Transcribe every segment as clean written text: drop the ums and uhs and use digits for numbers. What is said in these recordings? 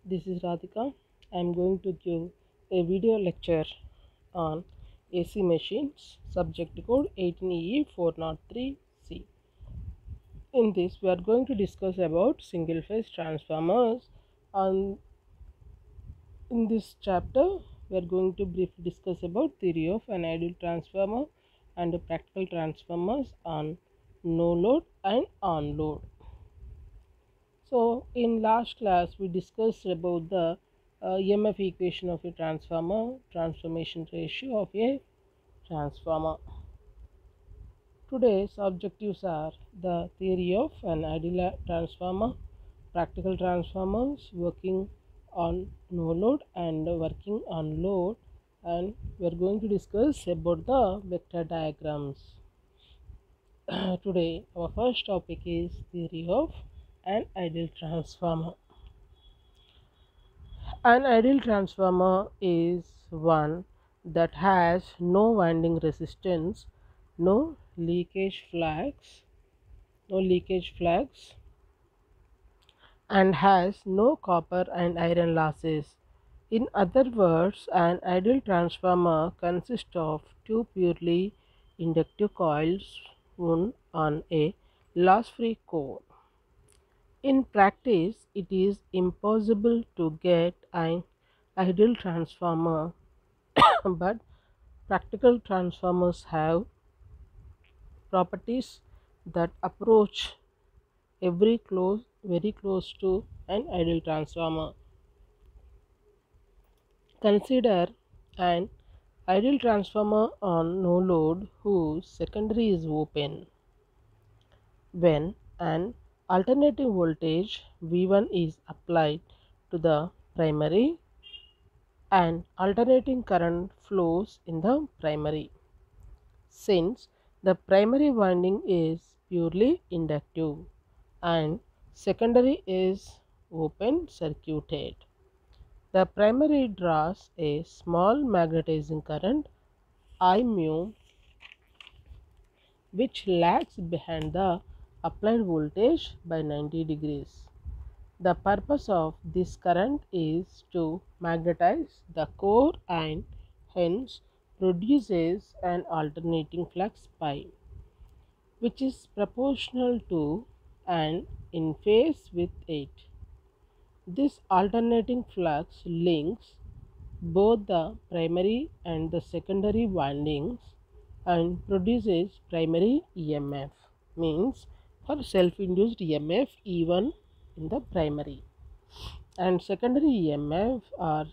this is Radhika. I am going to give a video lecture on AC machines, subject code 18EE403C. In this, we are going to discuss about single phase transformers. On in this chapter, we are going to briefly discuss about theory of an ideal transformer and practical transformers on no load and on load. So in last class we discussed about the EMF equation of a transformer, transformation ratio of a transformer. Today's objectives are the theory of an ideal transformer, practical transformers, working on no load and working on load, and we are going to discuss about the vector diagrams. Today our first topic is theory of an ideal transformer. An ideal transformer is one that has no winding resistance, no leakage flags, and has no copper and iron losses. In other words, an ideal transformer consists of two purely inductive coils wound on a loss-free core. In practice, it is impossible to get an ideal transformer, but practical transformers have properties that approach very close to an ideal transformer. Consider an ideal transformer on no load whose secondary is open. When an alternating voltage V1 is applied to the primary, and alternating current flows in the primary. Since the primary winding is purely inductive and secondary is open circuited, the primary draws a small magnetizing current I mu, which lags behind the applied voltage by 90 degrees. The purpose of this current is to magnetize the core and hence produces an alternating flux pi, which is proportional to and in phase with it. This alternating flux links both the primary and the secondary windings and produces primary EMF, means for self-induced EMF E1 in the primary, and secondary EMF or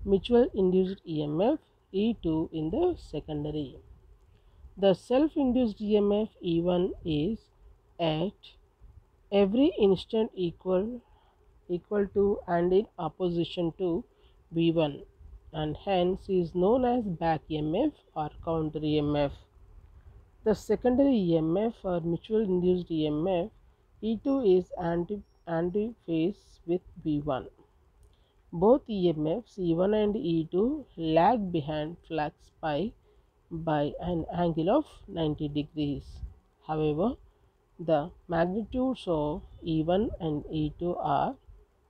mutual induced EMF E2 in the secondary. The self-induced EMF E1 is at every instant equal to and in opposition to V1, and hence is known as back EMF or counter EMF. The secondary EMF or mutual induced EMF E2 is anti-phase with V1. Both EMFs E1 and E2 lag behind flux pi by an angle of 90 degrees. However, the magnitudes of E1 and E2 are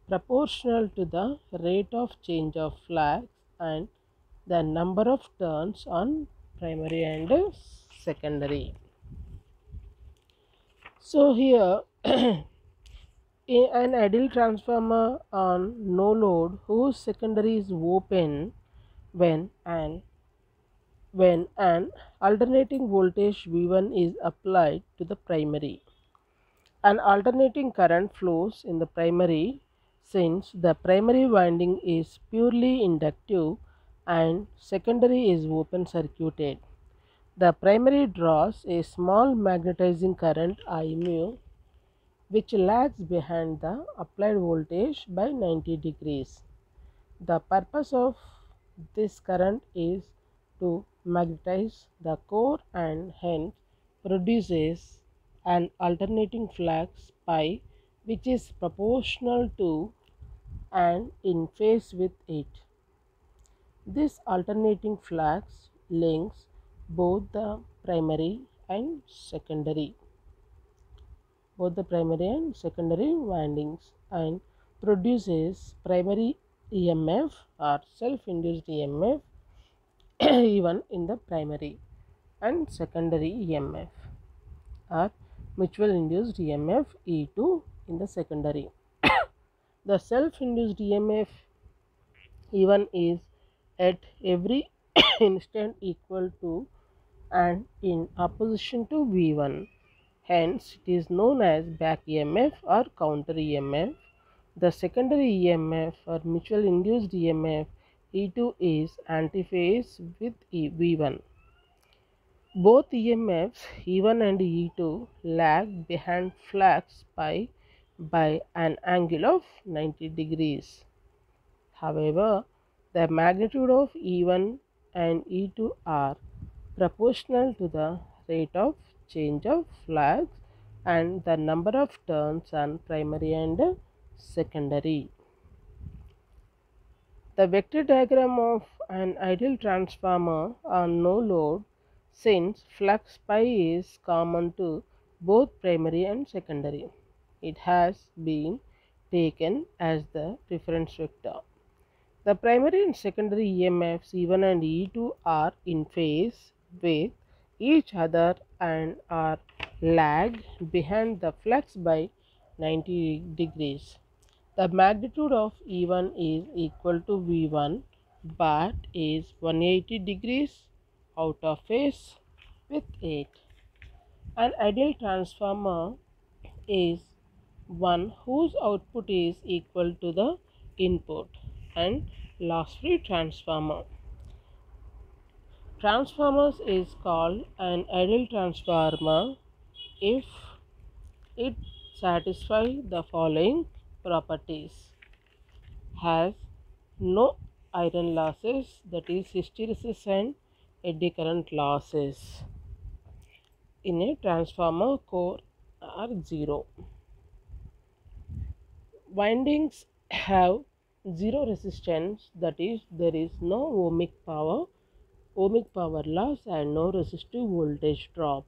proportional to the rate of change of flux and the number of turns on primary and secondary. So here an ideal transformer on no load whose secondary is open when an alternating voltage V1 is applied to the primary. An alternating current flows in the primary since the primary winding is purely inductive and secondary is open circuited. The primary draws a small magnetizing current I mu, which lags behind the applied voltage by 90 degrees. The purpose of this current is to magnetize the core and hence produces an alternating flux pi, which is proportional to and in phase with it. This alternating flux links both the primary and secondary windings and produces primary EMF or self-induced EMF even in the primary, and secondary EMF or mutual induced EMF E2 in the secondary. The self-induced EMF E1 is at every instant equal to and in opposition to V1. Hence, it is known as back EMF or counter EMF. The secondary EMF or mutual induced EMF E2 is antiphase with V1. Both EMFs E1 and E2 lag behind flux pi by an angle of 90 degrees. However, the magnitude of E1 and E2 are proportional to the rate of change of flux and the number of turns on primary and secondary. The vector diagram of an ideal transformer on no load, since flux pi is common to both primary and secondary, it has been taken as the reference vector. The primary and secondary EMFs E1 and E2 are in phase with each other and are lag behind the flux by 90 degrees. The magnitude of E1 is equal to V1 but is 180 degrees out of phase with it. An ideal transformer is one whose output is equal to the input, and loss-free transformer. Transformers is called an ideal transformer if it satisfies the following properties: has no iron losses, that is hysteresis and eddy current losses in a transformer core are zero. Windings have zero resistance, that is there is no ohmic power loss and no resistive voltage drop.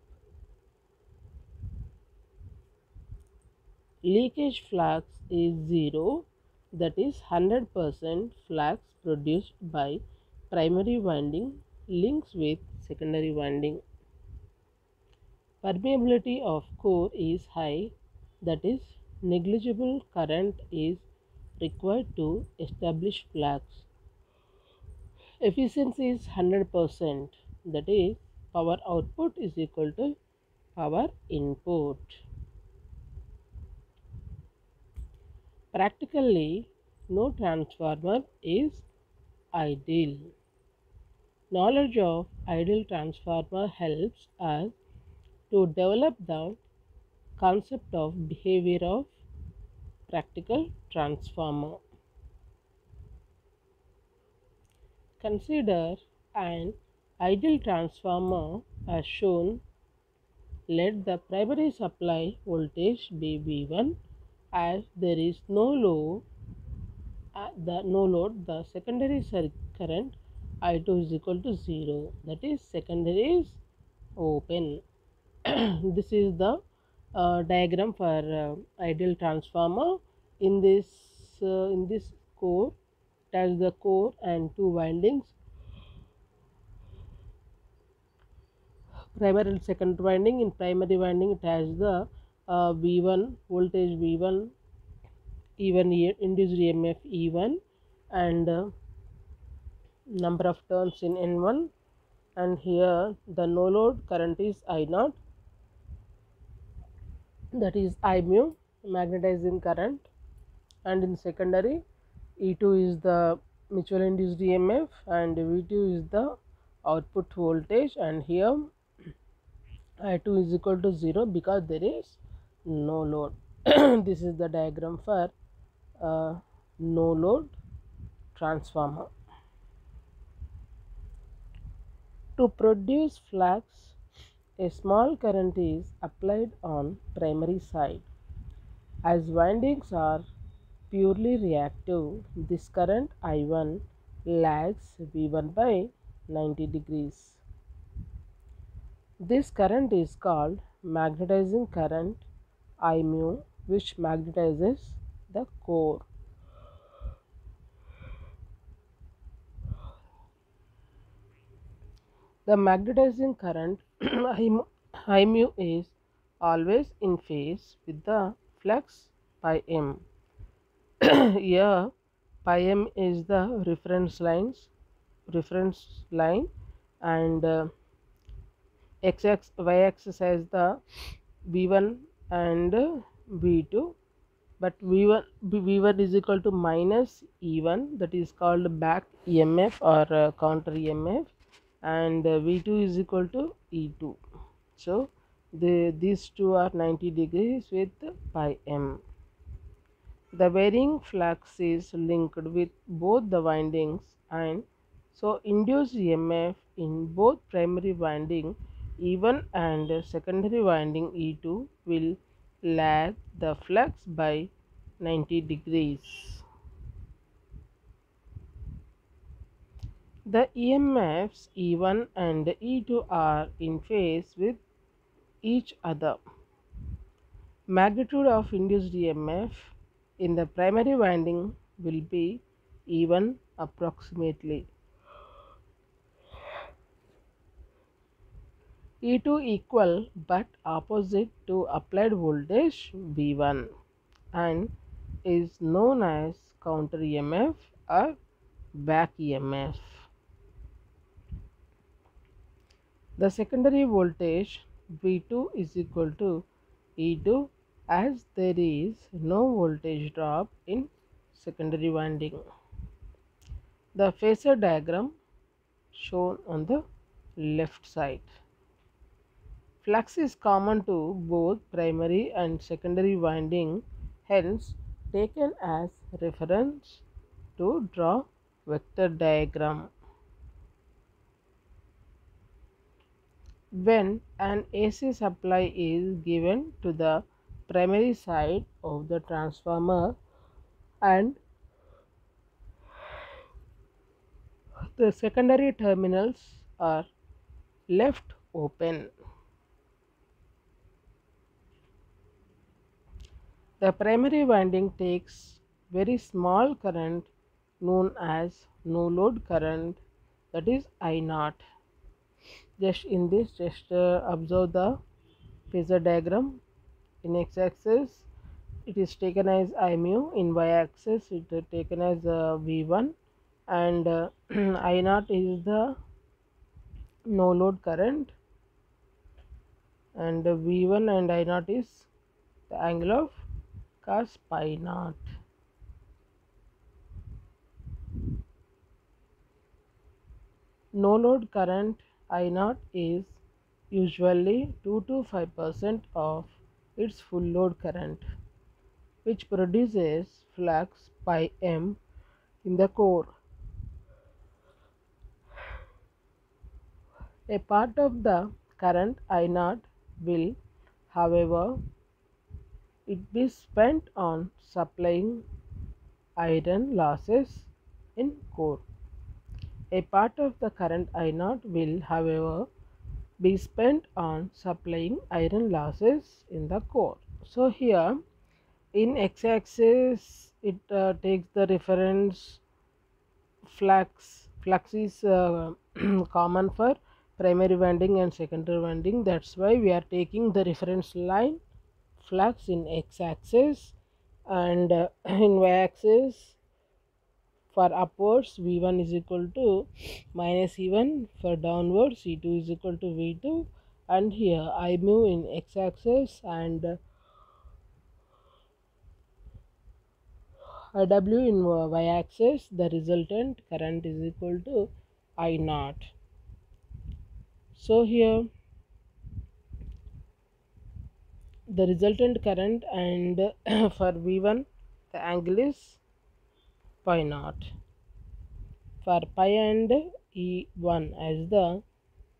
Leakage flux is zero, that is 100% flux produced by primary winding links with secondary winding. Permeability of core is high, that is negligible current is required to establish flux. Efficiency is 100%, that is power output is equal to power input. Practically, no transformer is ideal. Knowledge of ideal transformer helps us to develop the concept of behavior of practical transformer. Consider an ideal transformer as shown. Let the primary supply voltage be V1 as there is no load. The secondary current I2 is equal to 0, that is secondary is open. This is the diagram for ideal transformer. In this core, it has the core and two windings, primary and secondary winding. In primary winding, it has the V1 voltage V1, even induced EMF E1, and number of turns in N1, and here the no load current is I0, that is I mu, magnetizing current, and in secondary E2 is the mutual induced EMF and V2 is the output voltage, and here I2 is equal to 0 because there is no load. This is the diagram for no load transformer. To produce flux, a small current is applied on primary side. As windings are purely reactive, this current I1 lags V1 by 90 degrees. This current is called magnetizing current I mu, which magnetizes the core. The magnetizing current I mu is always in phase with the flux pi m. Here pi m is the reference line, and y axis has the v1 and v2, but v1 is equal to minus e1, that is called back emf or counter emf, and v2 is equal to e2. So these two are 90 degrees with pi m. The varying flux is linked with both the windings, and so induced EMF in both primary winding E1 and secondary winding E2 will lag the flux by 90 degrees. The EMFs E1 and E2 are in phase with each other. Magnitude of induced EMF in the primary winding will be E1 approximately. E2 equal but opposite to applied voltage V1 and is known as counter EMF or back EMF. The secondary voltage V2 is equal to E2 as there is no voltage drop in secondary winding. The phasor diagram shown on the left side. Flux is common to both primary and secondary winding, hence taken as reference to draw vector diagram. When an AC supply is given to the primary side of the transformer and the secondary terminals are left open, the primary winding takes very small current known as no load current, that is I naught. Just observe the phasor diagram. In x-axis it is taken as I mu, in y-axis it is taken as V1, and I naught is the no load current, and V1 and I naught is the angle of cos pi naught. No load current I naught is usually 2 to 5% of its full load current, which produces flux pi m in the core. A part of the current I naught will, however, it be spent on supplying iron losses in core. A part of the current I naught will, however, be spent on supplying iron losses in the core. So here in x-axis it takes the reference flux. Flux is common for primary winding and secondary winding, that's why we are taking the reference line flux in x-axis, and in y-axis for upwards V1 is equal to minus E1, for downwards E2 is equal to V2, and here I mu in x-axis and IW in y-axis. The resultant current is equal to I naught. So here the resultant current, and for V1 the angle is pi naught, for pi and E1 as the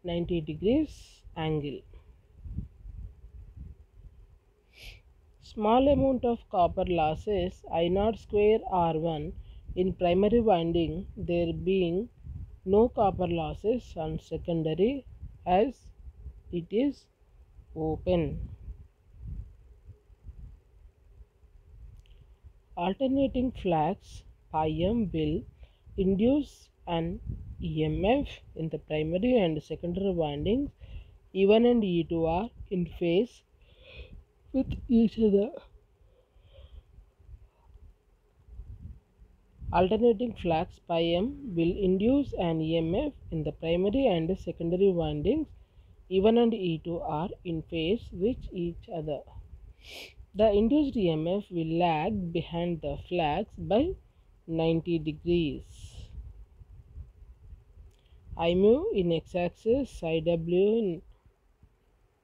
90 degrees angle. Small amount of copper losses I naught square R1 in primary winding, there being no copper losses on secondary as it is open. Alternating flux pi m will induce an EMF in the primary and secondary windings E1 and E2 are in phase with each other. Alternating flux pi m will induce an EMF in the primary and secondary windings E1 and E2 are in phase with each other. The induced EMF will lag behind the flux by 90 degrees. I mu in x-axis, IW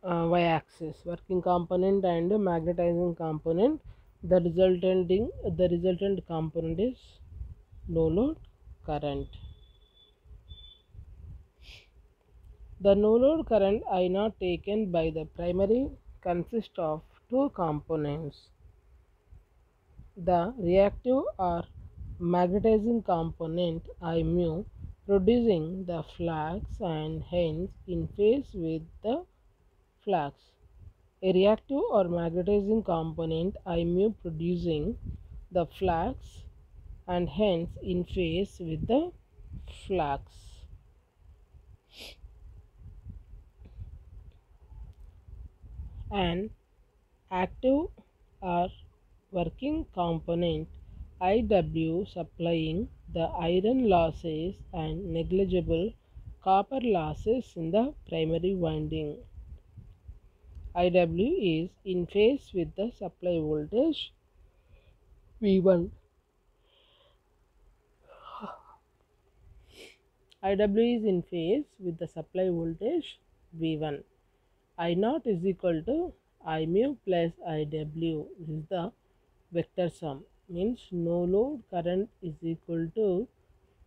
in y-axis, working component and magnetizing component. The resultant component is no load current. The no load current I naught taken by the primary consists of two components. The reactive or magnetizing component I mu producing the flux and hence in phase with the flux. A reactive or magnetizing component I mu producing the flux and hence in phase with the flux. An active or working component IW supplying the iron losses and negligible copper losses in the primary winding. IW is in phase with the supply voltage V1. IW is in phase with the supply voltage V1. I naught is equal to I mu plus IW. This is the vector sum, means no load current is equal to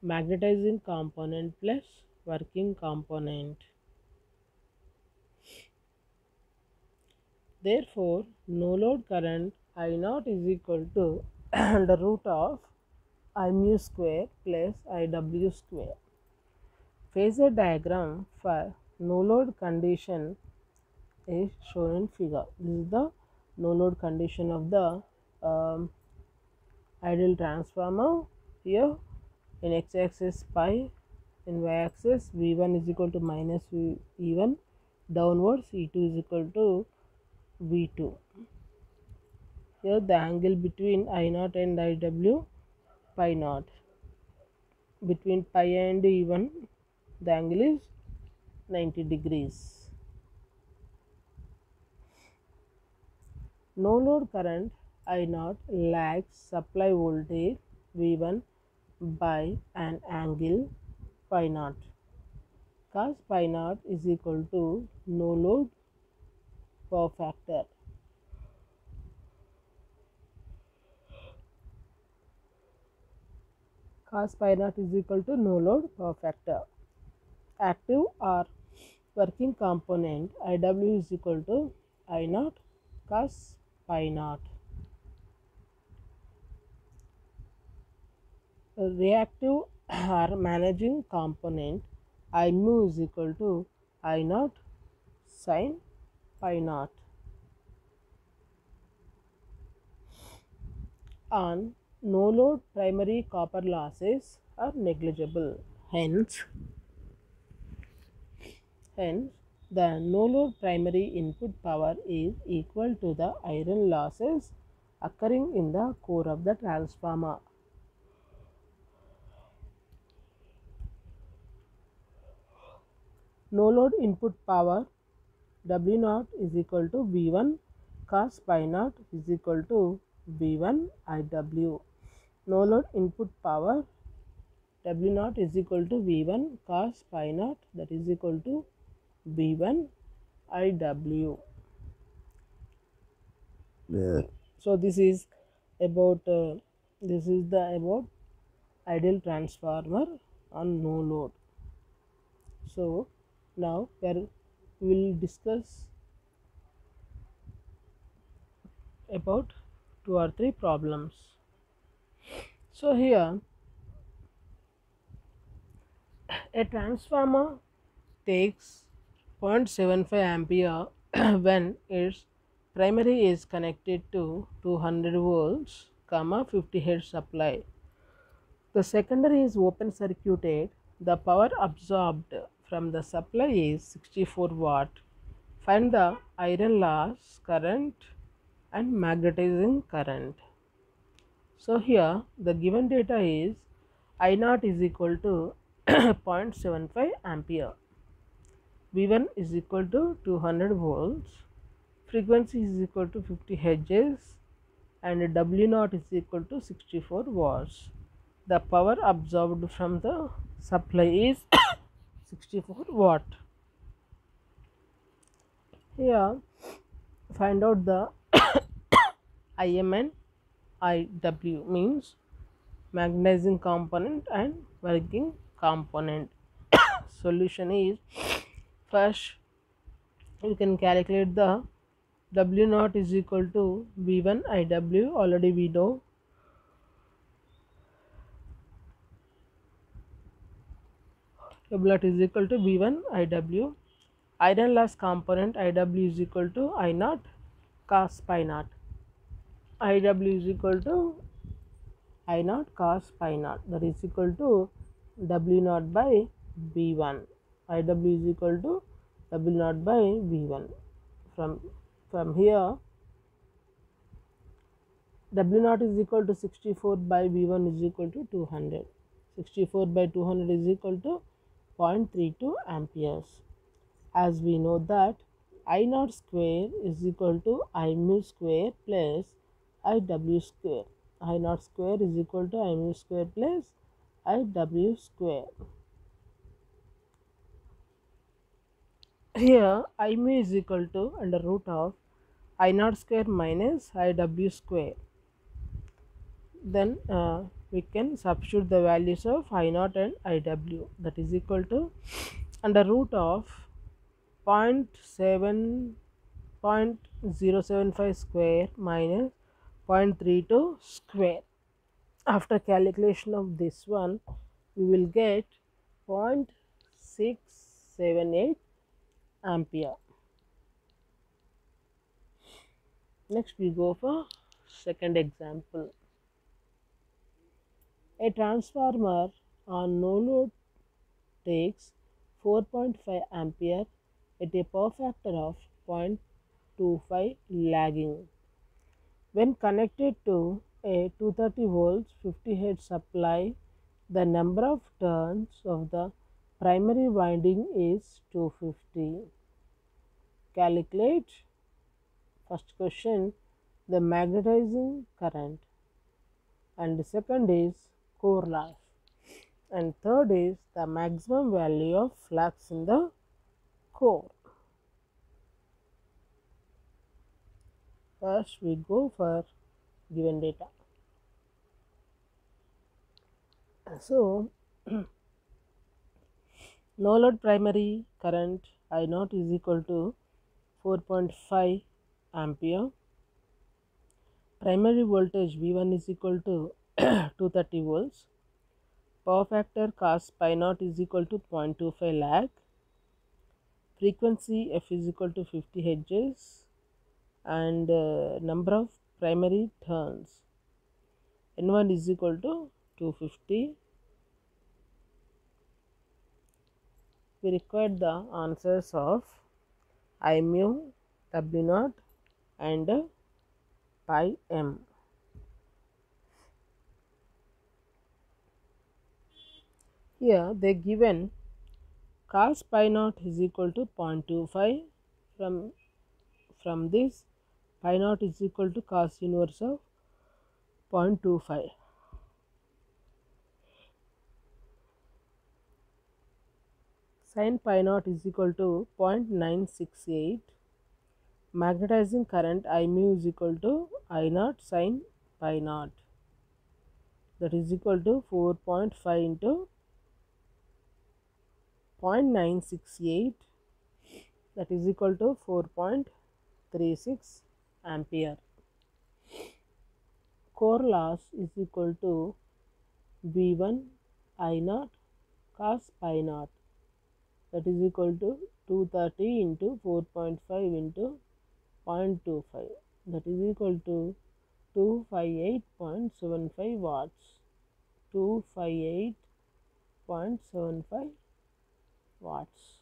magnetizing component plus working component. Therefore, no load current I naught is equal to the root of I mu square plus IW square. Phasor diagram for no load condition is shown in figure. This is the no load condition of the ideal transformer. Here in x-axis pi, in y-axis V1 is equal to minus E1, downwards E2 is equal to V2. Here the angle between I naught and IW pi naught. Between pi and E1 the angle is 90 degrees. No load current I naught lags supply voltage V1 by an angle pi naught. Cos pi naught is equal to no load power factor. Cos pi naught is equal to no load power factor. Active or working component IW is equal to I naught cos pi naught. Reactive or managing component I mu is equal to I naught sin pi naught. On no load primary copper losses are negligible. Hence, the no load primary input power is equal to the iron losses occurring in the core of the transformer. No load input power W naught is equal to V1 cos pi naught is equal to V1 IW. No load input power W naught is equal to V1 cos pi naught, that is equal to V1 IW. So this is about about ideal transformer on no load. So now we will discuss about 2 or 3 problems. So here a transformer takes 0.75 ampere when its primary is connected to 200 volts, 50 Hz supply. The secondary is open circuited The power absorbed from the supply is 64 watt. Find the iron loss current and magnetizing current. So here the given data is I naught is equal to 0.75 ampere. V1 is equal to 200 volts. Frequency is equal to 50 hertz and W naught is equal to 64 watts. The power absorbed from the supply is 64 watt. Here find out the Im and Iw means magnetizing component and working component. Solution is, first you can calculate the W naught is equal to V1 Iw, already we know. W naught is equal to V1 Iw. Iron loss component Iw is equal to I naught cos pi naught. Iw is equal to I naught cos pi naught, that is equal to W naught by V1. Iw is equal to W naught by V1. From here W naught is equal to 64 by V1 is equal to 200. 64 by 200 is equal to 0.32 amperes. As we know that I naught square is equal to I mu square plus Iw square. I naught square is equal to I mu square plus Iw square. Here I mu is equal to under root of I naught square minus Iw square. Then we can substitute the values of I naught and Iw, that is equal to under root of 0.075 square minus 0.32 square. After calculation of this one, we will get 0.678 ampere. Next we go for second example. A transformer on no load takes 4.5 ampere at a power factor of 0.25 lagging. When connected to a 230 volts 50 hertz supply, the number of turns of the primary winding is 250. Calculate, first question, the magnetizing current, and the second is core loss, and third is the maximum value of flux in the core. First we go for given data. So no load primary current I naught is equal to 4.5 ampere. Primary voltage V1 is equal to 230 volts. Power factor cos pi naught is equal to 0.25 lag. Frequency F is equal to 50 hertz. And number of primary turns N1 is equal to 250. We require the answers of I mu, W naught and pi m. Here they given cos pi naught is equal to 0.25. From this pi naught is equal to cos inverse of 0.25. Sin pi naught is equal to 0.968. Magnetizing current I mu is equal to I naught sin pi naught, that is equal to 4.5 into 0.968, that is equal to 4.36 ampere. Core loss is equal to V1 I naught cos pi naught, that is equal to 230 into 4.5 into 0.25, that is equal to 258.75 watts. 258.75 0.75 watts.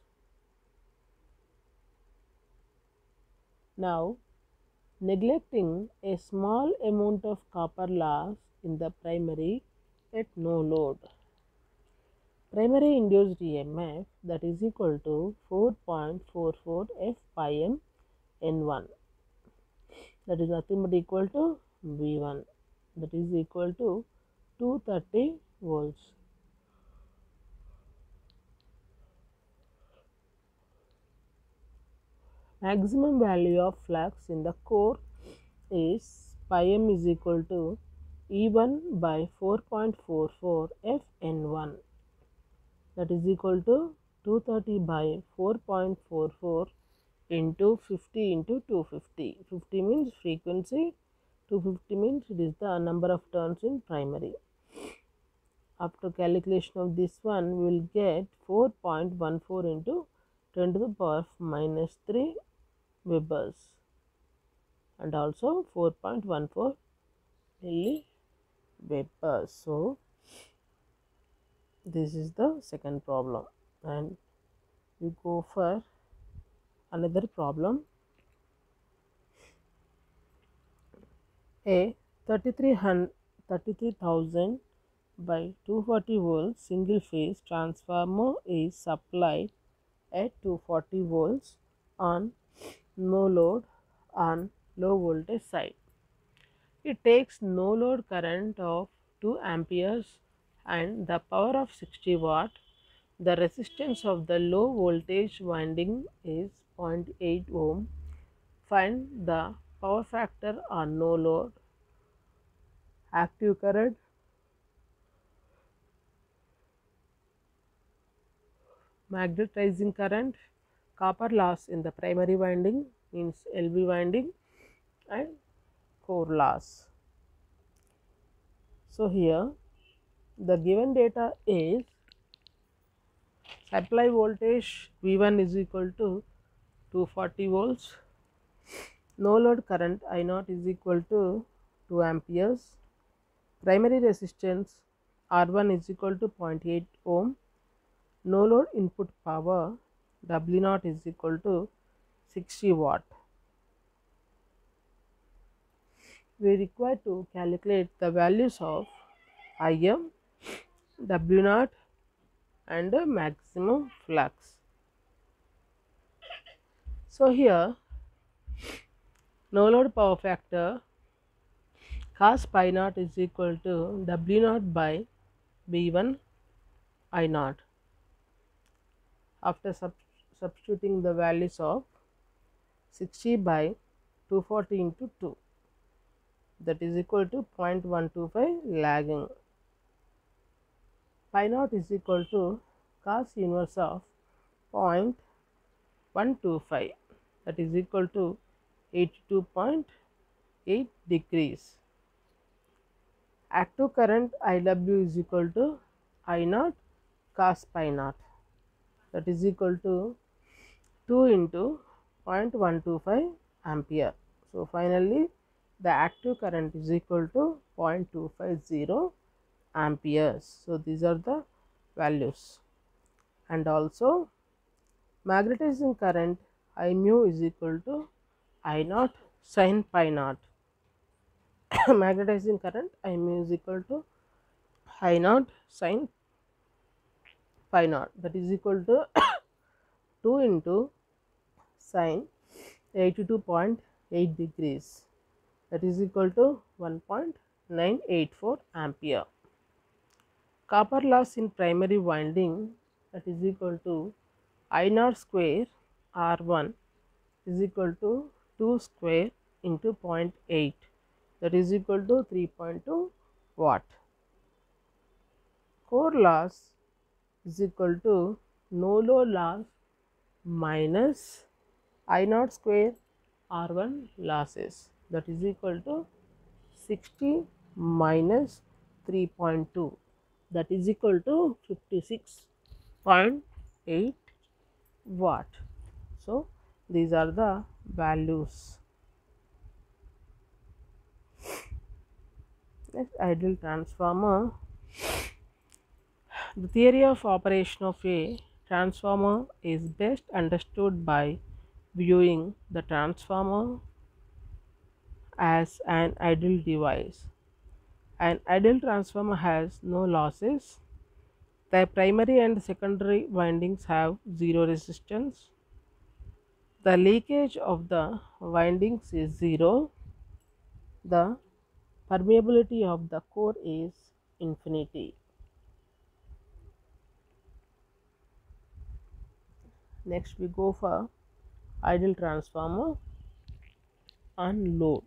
Now, neglecting a small amount of copper loss in the primary at no load. Primary induced EMF, that is equal to 4.44 F pi m N1, that is nothing but equal to V1, that is equal to 230 volts. Maximum value of flux in the core is pi m is equal to E1 by 4.44 F N1, that is equal to 230 by 4.44 into 50 into 250. 50 means frequency, 250 means it is the number of turns in primary. After calculation of this one, we will get 4.14 into 10 to the power of minus 3 Webers, and also 4.14 milliwebers. So, this is the second problem, and we go for another problem. A 33,000 by 240 volts single phase transformer is supplied at 240 volts on no load on low voltage side. It takes no load current of 2 amperes and the power of 60 watt. The resistance of the low voltage winding is 0.8 ohm. Find the power factor on no load, active current, magnetizing current, copper loss in the primary winding means LV winding, and core loss. So, here the given data is supply voltage V1 is equal to 240 volts, no load current I0 is equal to 2 amperes, primary resistance R1 is equal to 0.8 ohm, no load input power W0 is equal to 60 watt. We require to calculate the values of Im, W0 and maximum flux. So, here no load power factor cos pi naught is equal to W0 by V1 I0. After substituting the values of 60 by 240 into 2, that is equal to 0.125 lagging. Pi naught is equal to cos inverse of 0.125, that is equal to 82.8 degrees. Active current IW is equal to I0 cos pi naught, that is equal to 2 into 0.125 ampere. So, finally, the active current is equal to 0.250 amperes. So, these are the values, and also magnetizing current I mu is equal to I0 sin pi naught. Magnetizing current I mu is equal to I0 sin pi naught, that is equal to 2 into sin 82.8 degrees, that is equal to 1.984 ampere. Copper loss in primary winding, that is equal to I0 square R1 is equal to 2 square into 0.8, that is equal to 3.2 watt. Core loss is equal to no load loss minus I0 square R1 losses, that is equal to 60 minus 3.2, that is equal to 56.8 watt. So, these are the values. Next, ideal transformer. The theory of operation of a transformer is best understood by viewing the transformer as an ideal device. An ideal transformer has no losses. The primary and secondary windings have zero resistance. The leakage of the windings is zero. The permeability of the core is infinity. Next we go for ideal transformer on load.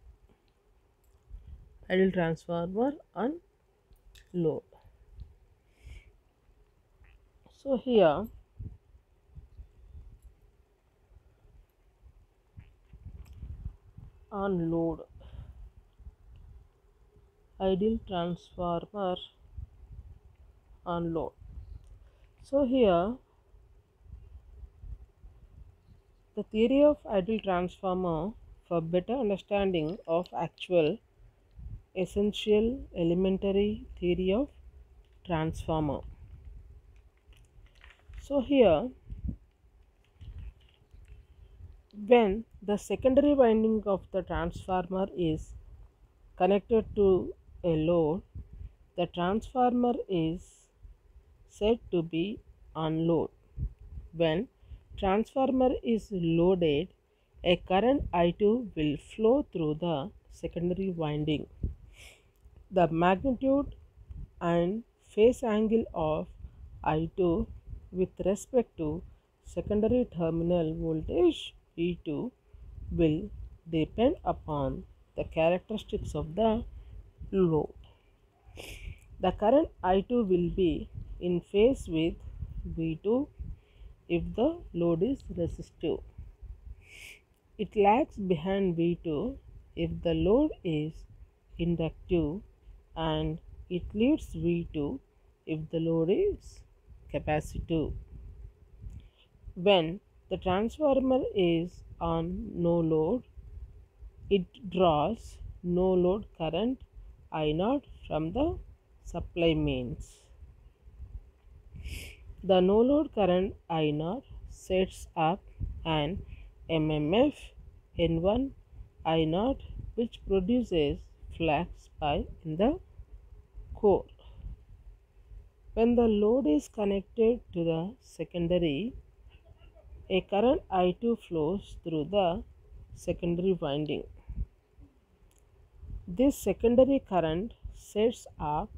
Ideal transformer on load. So here on load, ideal transformer on load. So here the theory of ideal transformer for better understanding of actual essential elementary theory of transformer. So here when the secondary winding of the transformer is connected to a load, the transformer is said to be on load. When transformer is loaded, a current I2 will flow through the secondary winding. The magnitude and phase angle of I2 with respect to secondary terminal voltage V2 will depend upon the characteristics of the load. The current I2 will be in phase with V2 if the load is resistive. It lags behind V2 if the load is inductive, and it leads V2 if the load is capacitive. When the transformer is on no load, it draws no load current I0 from the supply mains. The no load current I0 sets up an MMF N1 I0 which produces flux pi in the core. When the load is connected to the secondary, a current I2 flows through the secondary winding. This secondary current sets up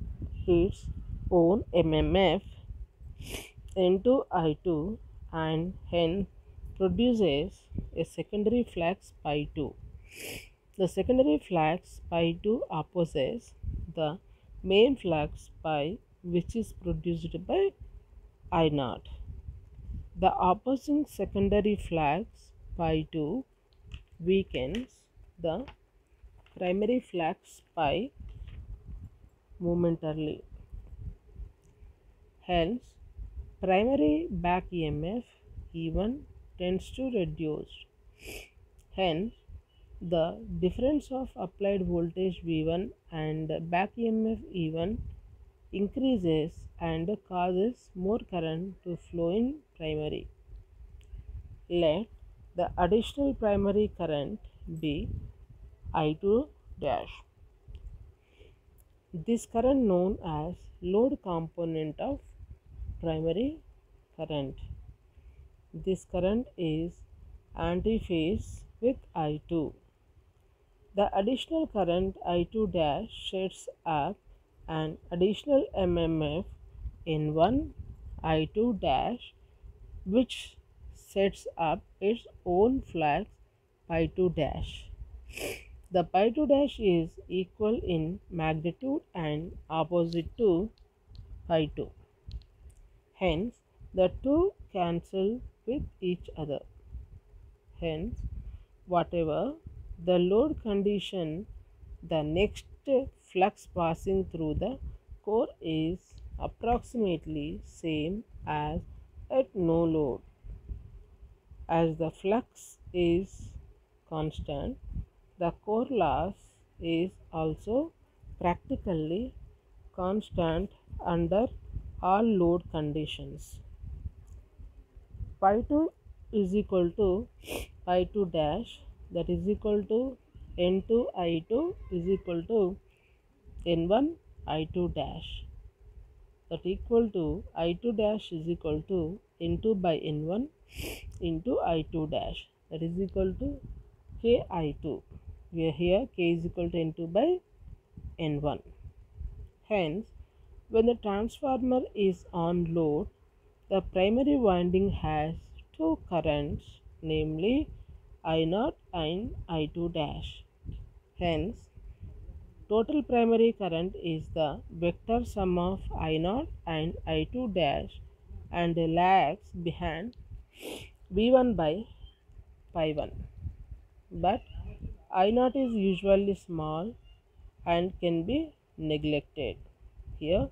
its own MMF N2 I2 and hence produces a secondary flux pi 2. The secondary flux pi 2 opposes the main flux pi which is produced by I0. The opposing secondary flux pi 2 weakens the primary flux pi momentarily. Hence, primary back EMF E1 tends to reduce. Hence, the difference of applied voltage V1 and back EMF E1 increases and causes more current to flow in primary. Let the additional primary current be I2 dash. This current known as load component of primary current. This current is antiphase with I2. The additional current I2 dash sets up an additional MMF N1 I2 dash which sets up its own flux pi 2 dash. The pi 2 dash is equal in magnitude and opposite to pi 2. Hence, the two cancel with each other. Hence, whatever the load condition, the next flux passing through the core is approximately same as at no load. As the flux is constant, the core loss is also practically constant under all load conditions. Pi 2 is equal to pi 2 dash, that is equal to n2 I2 is equal to n1 I2 dash, that equal to I2 dash is equal to n2 by n1 into I2 dash, that is equal to k I2, where here k is equal to n2 by n1. Hence, when the transformer is on load, the primary winding has two currents, namely I0 and I2 dash. Hence, total primary current is the vector sum of I0 and I2 dash and lags behind V1 by pi 1. But I0 is usually small and can be neglected. Here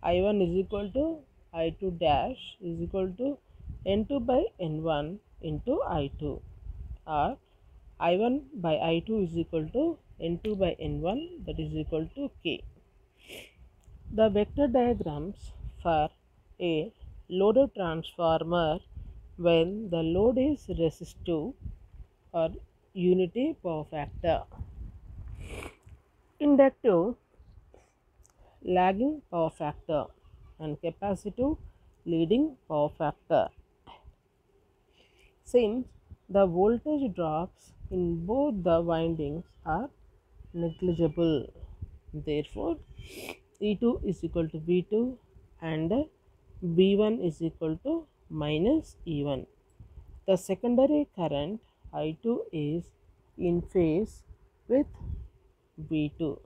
I1 is equal to I2 dash is equal to N2 by N1 into I2, or I1 by I2 is equal to N2 by N1, that is equal to K. The vector diagrams for a loaded transformer when the load is resistive or unity power factor, inductive lagging power factor, and capacitive leading power factor. Since the voltage drops in both the windings are negligible, therefore E2 is equal to V2 and V1 is equal to minus E1. The secondary current I2 is in phase with V2,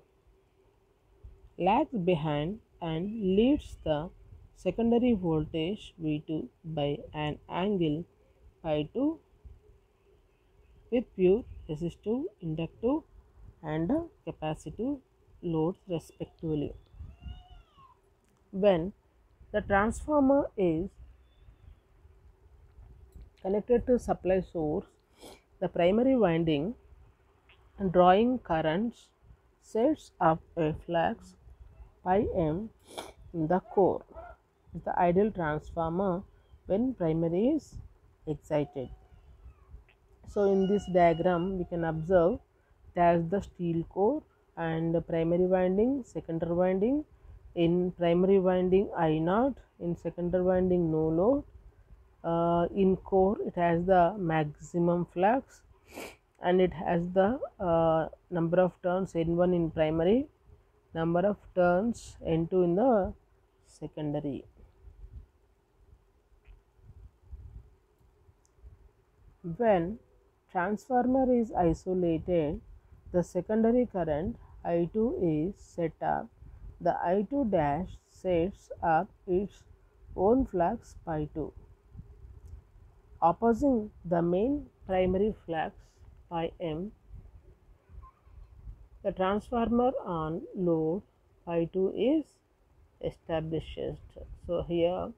lags behind and leads the secondary voltage V2 by an angle pi 2 with pure resistive, inductive and capacitive loads respectively. When the transformer is connected to supply source, the primary winding drawing currents sets up a flux pi m in the core. The ideal transformer when primary is excited. So in this diagram we can observe there's the steel core and the primary winding, secondary winding. In primary winding I0, in secondary winding no load. In core it has the maximum flux and it has the number of turns N1 in primary, number of turns N2 in the secondary. When transformer is isolated, the secondary current I2 is set up. The I2 dash sets up its own flux pi 2, opposing the main primary flux pi m. The transformer on load pi 2 is established. So here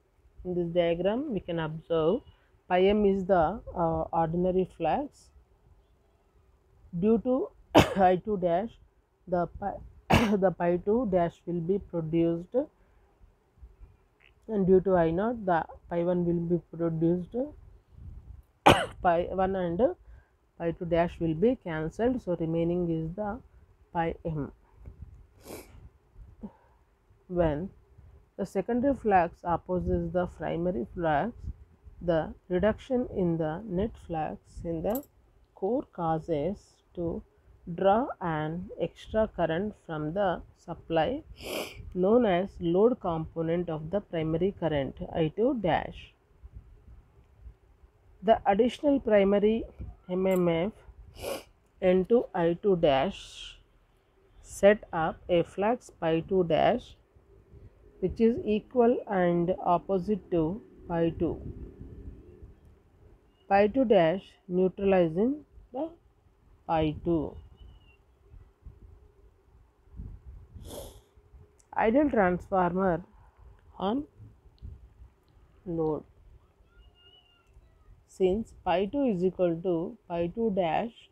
in this diagram we can observe pi m is the ordinary flux. Due to I2 dash, the the pi 2 dash will be produced, and due to I0 the pi 1 will be produced. Pi 1 and pi 2 dash will be cancelled, so remaining is the pi m. When the secondary flux opposes the primary flux, the reduction in the net flux in the core causes to draw an extra current from the supply known as load component of the primary current I2 dash. The additional primary MMF N2 I2 dash set up a flux pi 2 dash which is equal and opposite to pi 2. Pi 2 dash neutralizing the pi 2. Ideal transformer on load. Since pi 2 is equal to pi 2 dash,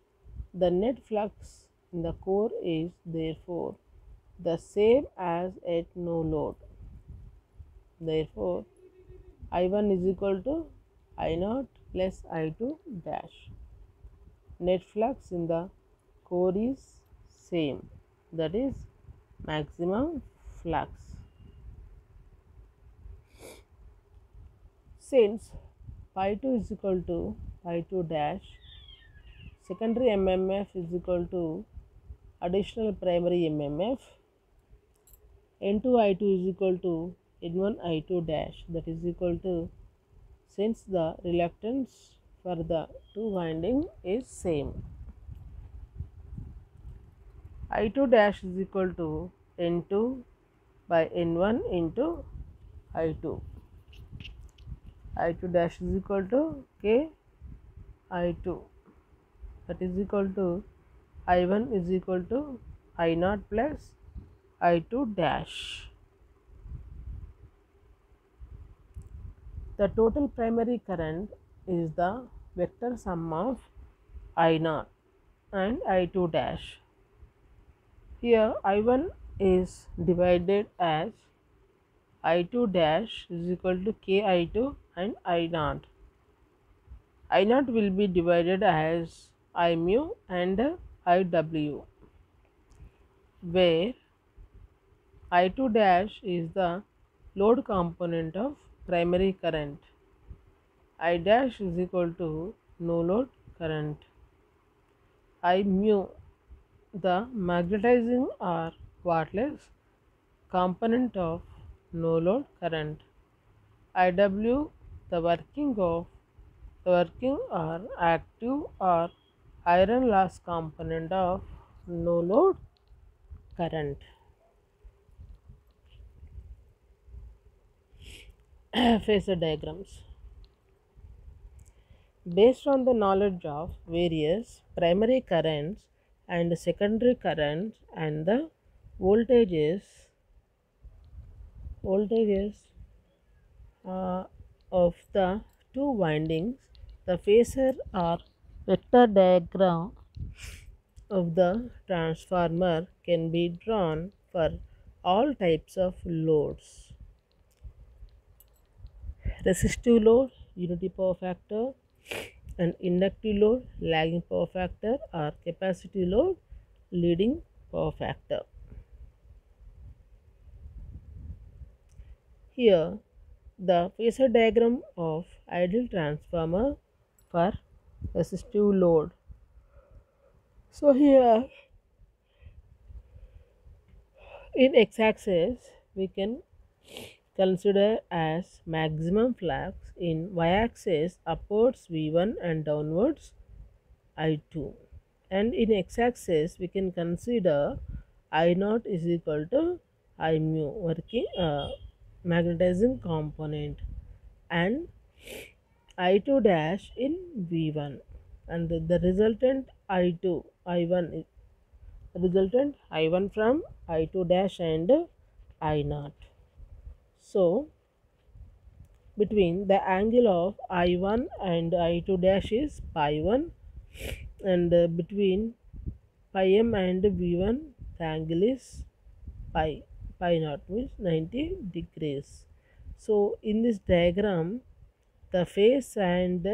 the net flux in the core is therefore the same as at no load. Therefore, I1 is equal to I0 plus I2 dash. Net flux in the core is same, that is maximum flux. Since pi 2 is equal to pi 2 dash, secondary MMF is equal to additional primary MMF, N2 I2 is equal to N1 I2 dash, that is equal to, since the reluctance for the two winding is same, I2 dash is equal to N2 by N1 into I2. I2 dash is equal to K I2, that is equal to I1 is equal to I0 plus I2 dash. The total primary current is the vector sum of I0 and I2 dash. Here I1 is divided as I2 dash is equal to K I2 and I0. I0 will be divided as I mu and IW, where I2 dash is the load component of primary current. I dash is equal to no load current. I mu, the magnetizing or wattless component of no load current. IW, the working or active or iron loss component of no load current. Phasor diagrams. Based on the knowledge of various primary currents and secondary currents and the voltages of the two windings, the phasor or vector diagram of the transformer can be drawn for all types of loads: resistive load, unity power factor, and inductive load, lagging power factor, or capacitive load, leading power factor. Here the phasor diagram of ideal transformer for resistive load. So here in x-axis we can consider as maximum flux, in y-axis upwards V1 and downwards I2, and in x-axis we can consider I0 is equal to I mu, working magnetizing component, and I2 dash in V1, and the resultant I1 resultant I1 from I2 dash and I0. So between the angle of I1 and I2 dash is pi 1, and between pi m and V1 the angle is pi 0, means 90 degrees. So in this diagram the phase and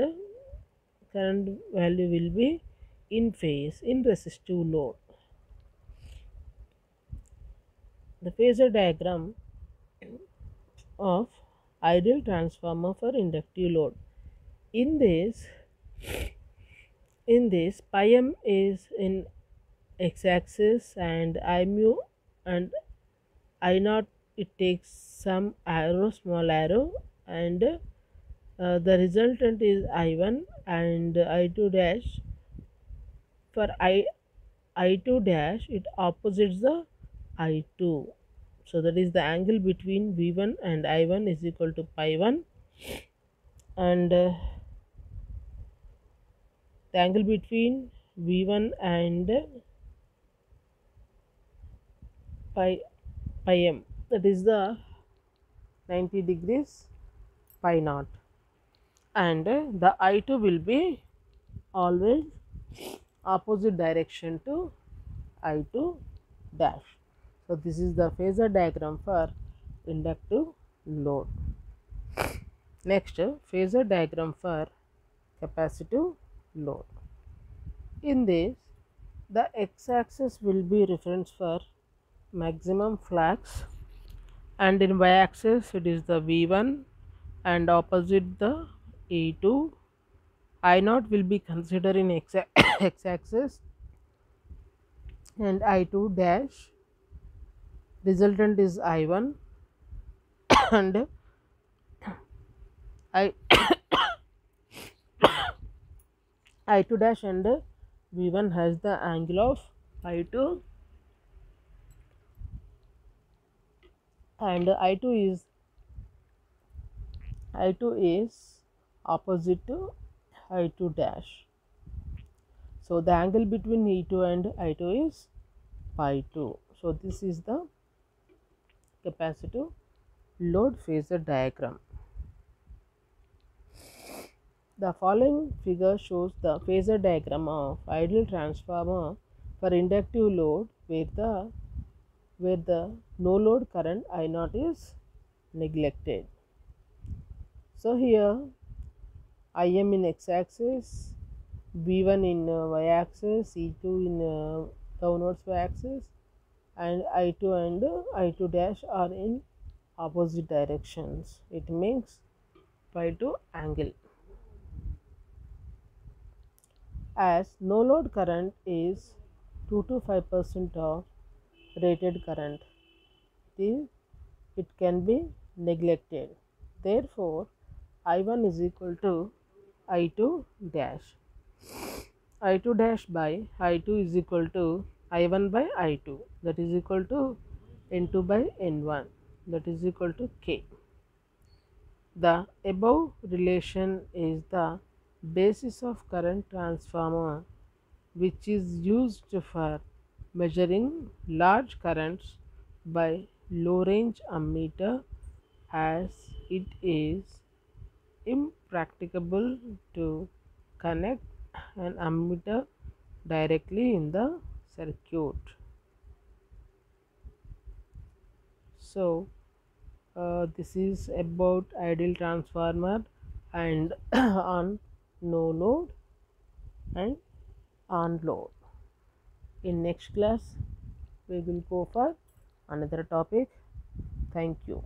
current value will be in phase in resistive load. The phasor diagram of ideal transformer for inductive load. In this pi m is in x-axis and I mu and I0 it takes some arrow, small arrow, and the resultant is I1 and I2 dash. For I2 dash it opposites the I2. So that is the angle between V1 and I1 is equal to pi 1, and the angle between V1 and pi m, that is the 90 degrees pi 0, and the I2 will be always opposite direction to I2 dash. So this is the phasor diagram for inductive load. Next, phasor diagram for capacitive load. In this, the x-axis will be reference for maximum flux, and in y-axis it is the V1, and opposite the E2. I0 will be considered in x-axis, and I2 dash resultant is I1, and I I2 dash and V1 has the angle of I2, and I2 is opposite to I2 dash. So the angle between E2 and I2 is pi 2. So this is the capacitive load phasor diagram. The following figure shows the phasor diagram of ideal transformer for inductive load where the no load current I0 is neglected. So here Im in x-axis, V1 in y-axis, E2 in downwards y-axis, and I2 and I2 dash are in opposite directions. It makes pi 2 angle. As no load current is 2 to 5% of rated current, it can be neglected. Therefore, I1 is equal to I2 dash. I2 dash by I2 is equal to I1 by I2, that is equal to N2 by N1, that is equal to K. The above relation is the basis of current transformer, which is used for measuring large currents by low range ammeter, as it is impracticable to connect an ammeter directly in the circuit. So this is about ideal transformer and on no load and on load. In next class we will go for another topic. Thank you.